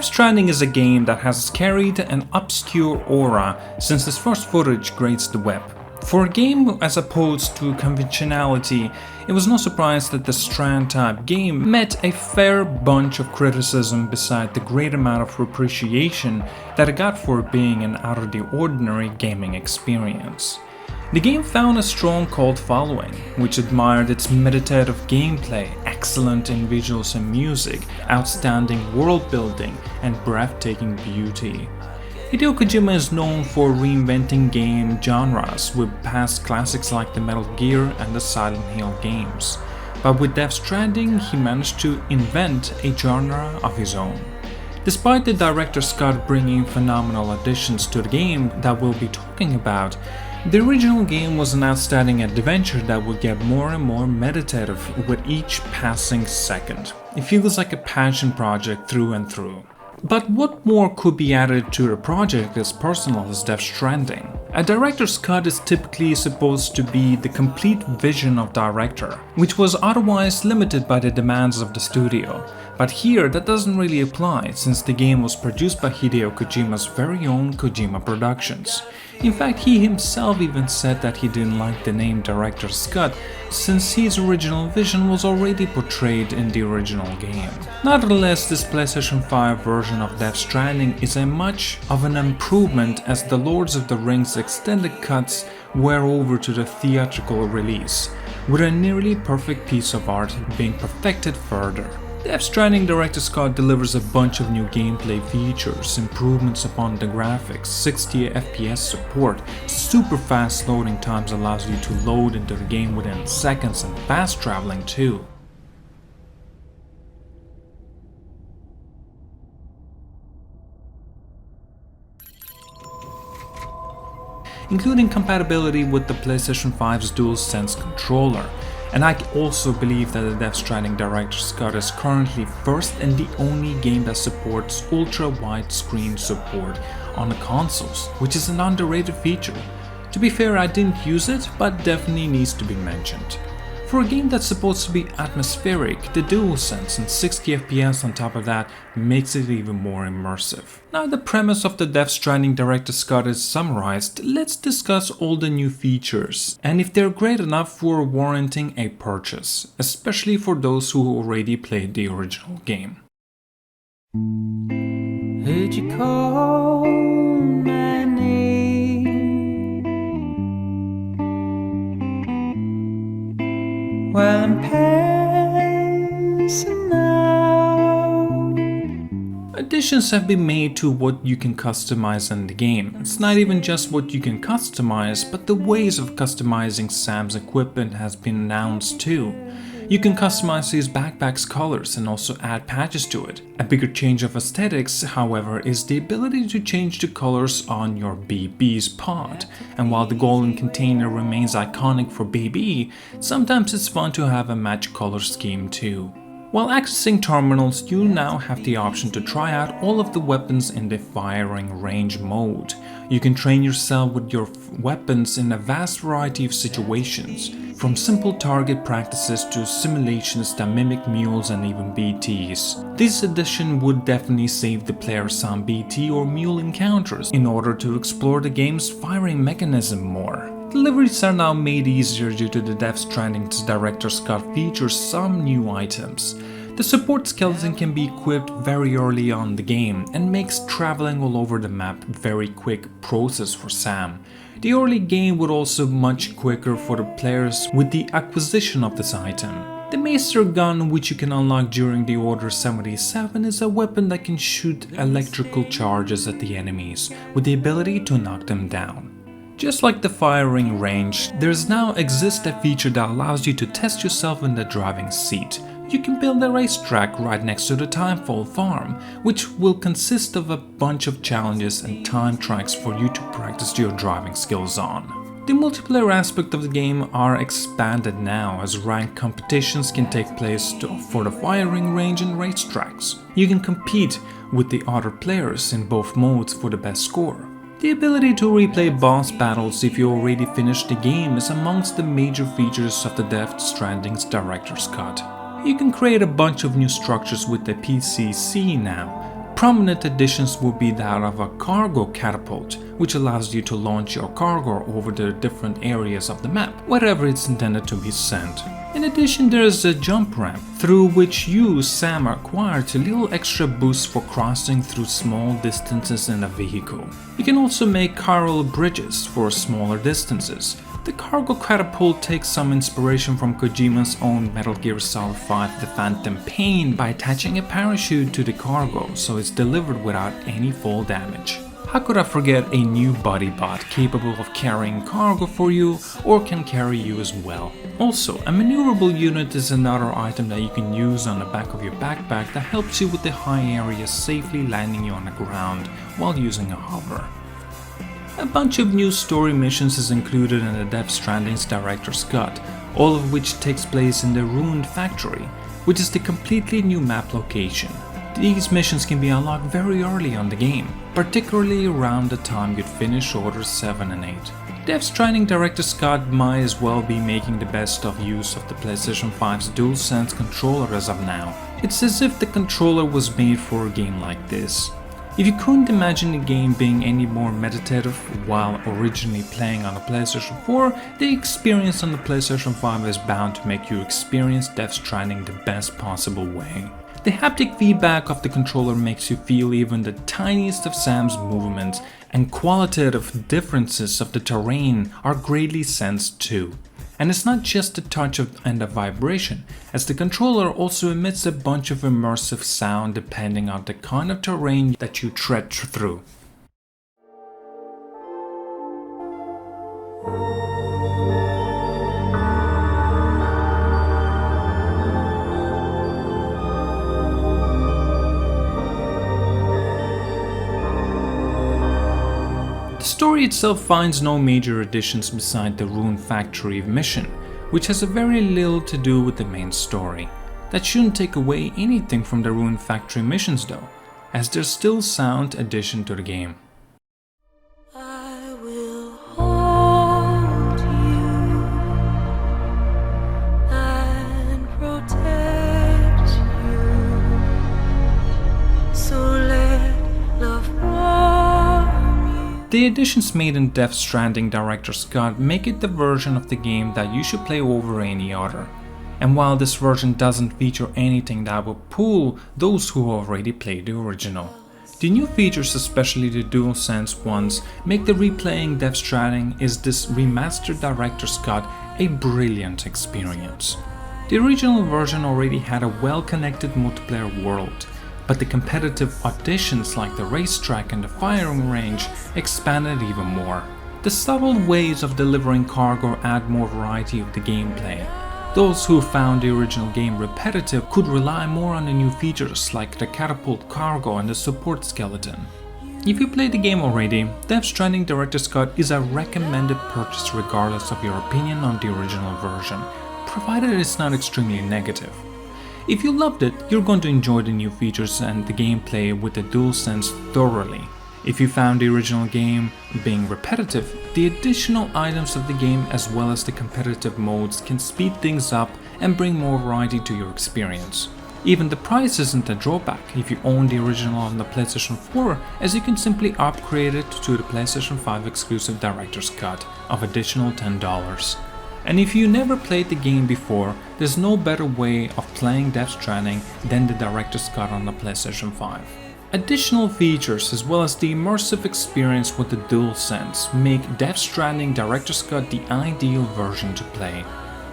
Death Stranding is a game that has carried an obscure aura since its first footage graced the web. For a game as opposed to conventionality, it was no surprise that the Strand-type game met a fair bunch of criticism beside the great amount of appreciation that it got for being an out-of-the-ordinary gaming experience. The game found a strong cult following, which admired its meditative gameplay, excellent in visuals and music, outstanding world building, and breathtaking beauty. Hideo Kojima is known for reinventing game genres with past classics like the Metal Gear and the Silent Hill games, but with Death Stranding he managed to invent a genre of his own. Despite the director's cut bringing phenomenal additions to the game that we'll be talking about, the original game was an outstanding adventure that would get more and more meditative with each passing second. It feels like a passion project through and through. But what more could be added to a project as personal as Death Stranding? A director's cut is typically supposed to be the complete vision of director, which was otherwise limited by the demands of the studio. But here that doesn't really apply, since the game was produced by Hideo Kojima's very own Kojima Productions. In fact, he himself even said that he didn't like the name Director's Cut, since his original vision was already portrayed in the original game. Nevertheless, this PlayStation 5 version of Death Stranding is a much of an improvement, as the Lords of the Rings extended cuts wear over to the theatrical release, with a nearly perfect piece of art being perfected further. Death Stranding Director's Cut delivers a bunch of new gameplay features, improvements upon the graphics, 60 FPS support, super fast loading times allows you to load into the game within seconds, and fast traveling too. Including compatibility with the PlayStation 5's DualSense controller. And I also believe that the Death Stranding Director's Cut is currently first and the only game that supports ultra-widescreen support on the consoles, which is an underrated feature. To be fair, I didn't use it, but definitely needs to be mentioned. For a game that's supposed to be atmospheric, the DualSense and 60 FPS on top of that makes it even more immersive. Now the premise of the Death Stranding Director's Cut is summarized, let's discuss all the new features and if they're great enough for warranting a purchase, especially for those who already played the original game. Heard you call my name, while I'm passing out. Additions have been made to what you can customize in the game. It's not even just what you can customize, but the ways of customizing Sam's equipment has been announced too. You can customize his backpack's colors and also add patches to it. A bigger change of aesthetics, however, is the ability to change the colors on your BB's pod. And while the golden container remains iconic for BB, sometimes it's fun to have a match color scheme too. While accessing terminals, you now have the option to try out all of the weapons in the firing range mode. You can train yourself with your weapons in a vast variety of situations, from simple target practices to simulations that mimic mules and even BTs. This addition would definitely save the player some BT or mule encounters in order to explore the game's firing mechanism more. Deliveries are now made easier due to the Death Stranding's Director's Cut features some new items. The support skeleton can be equipped very early on in the game and makes traveling all over the map a very quick process for Sam. The early game would also be much quicker for the players with the acquisition of this item. The Maester gun, which you can unlock during the Order 77, is a weapon that can shoot electrical charges at the enemies with the ability to knock them down. Just like the firing range, there's now exists a feature that allows you to test yourself in the driving seat. You can build a racetrack right next to the Timefall farm, which will consist of a bunch of challenges and time tracks for you to practice your driving skills on. The multiplayer aspect of the game are expanded now, as ranked competitions can take place for the firing range and racetracks. You can compete with the other players in both modes for the best score. The ability to replay boss battles if you already finished the game is amongst the major features of the Death Stranding's Director's Cut. You can create a bunch of new structures with the PCC now. prominent additions will be that of a cargo catapult, which allows you to launch your cargo over the different areas of the map, wherever it's intended to be sent. In addition, there is a jump ramp, through which you, Sam, are acquired a little extra boost for crossing through small distances in a vehicle. You can also make chiral bridges for smaller distances. The cargo catapult takes some inspiration from Kojima's own Metal Gear Solid 5 The Phantom Pain by attaching a parachute to the cargo so it's delivered without any fall damage. How could I forget a new body bot capable of carrying cargo for you or can carry you as well. Also, a maneuverable unit is another item that you can use on the back of your backpack that helps you with the high areas, safely landing you on the ground while using a hover. A bunch of new story missions is included in the Death Stranding's Director's Cut, all of which takes place in the Ruined Factory, which is the completely new map location. These missions can be unlocked very early on the game, particularly around the time you'd finish Orders 7 and 8. Death Stranding Director's Cut might as well be making the best of use of the PlayStation 5's DualSense controller as of now. It's as if the controller was made for a game like this. If you couldn't imagine the game being any more meditative while originally playing on the PlayStation 4, the experience on the PlayStation 5 is bound to make you experience Death Stranding the best possible way. The haptic feedback of the controller makes you feel even the tiniest of Sam's movements, and qualitative differences of the terrain are greatly sensed too. And it's not just a touch and a vibration, as the controller also emits a bunch of immersive sound depending on the kind of terrain that you tread through. The story itself finds no major additions beside the Ruined Factory mission, which has a very little to do with the main story. That shouldn't take away anything from the Ruined Factory missions though, as they're still sound addition to the game. I will hold you and protect you, so let love warm you. The additions made in Death Stranding Director's Cut make it the version of the game that you should play over any other. And while this version doesn't feature anything that will pull those who already played the original, the new features, especially the DualSense ones, make the replaying Death Stranding is this remastered Director's Cut a brilliant experience. The original version already had a well-connected multiplayer world, but the competitive additions like the racetrack and the firing range expanded even more. The subtle ways of delivering cargo add more variety of the gameplay. Those who found the original game repetitive could rely more on the new features like the catapult cargo and the support skeleton. If you played the game already, Death Stranding Director's Cut is a recommended purchase regardless of your opinion on the original version, provided it's not extremely negative. If you loved it, you're going to enjoy the new features and the gameplay with the DualSense thoroughly. If you found the original game being repetitive, the additional items of the game as well as the competitive modes can speed things up and bring more variety to your experience. Even the price isn't a drawback if you own the original on the PlayStation 4, as you can simply upgrade it to the PlayStation 5 exclusive Director's Cut of additional $10. And if you never played the game before, there's no better way of playing Death Stranding than the Director's Cut on the PlayStation 5. Additional features as well as the immersive experience with the DualSense make Death Stranding Director's Cut the ideal version to play.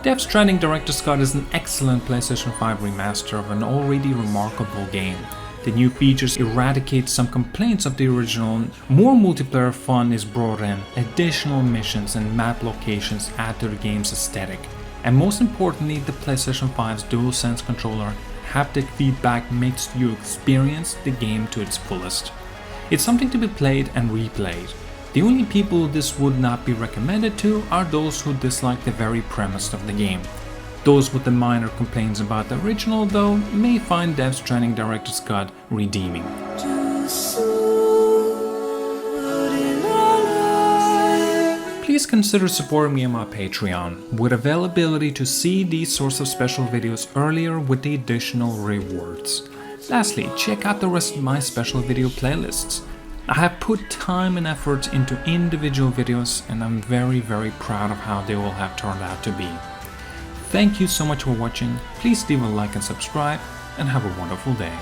Death Stranding Director's Cut is an excellent PlayStation 5 remaster of an already remarkable game. The new features eradicate some complaints of the original, more multiplayer fun is brought in, additional missions and map locations add to the game's aesthetic, and most importantly, the PlayStation 5's DualSense controller haptic feedback makes you experience the game to its fullest. It's something to be played and replayed. The only people this would not be recommended to are those who dislike the very premise of the game. Those with the minor complaints about the original, though, may find Death Stranding Director's Cut redeeming. Please consider supporting me on my Patreon, with availability to see these sorts of special videos earlier with the additional rewards. Lastly, check out the rest of my special video playlists. I have put time and effort into individual videos and I'm very proud of how they all have turned out to be. Thank you so much for watching, please leave a like and subscribe, and have a wonderful day.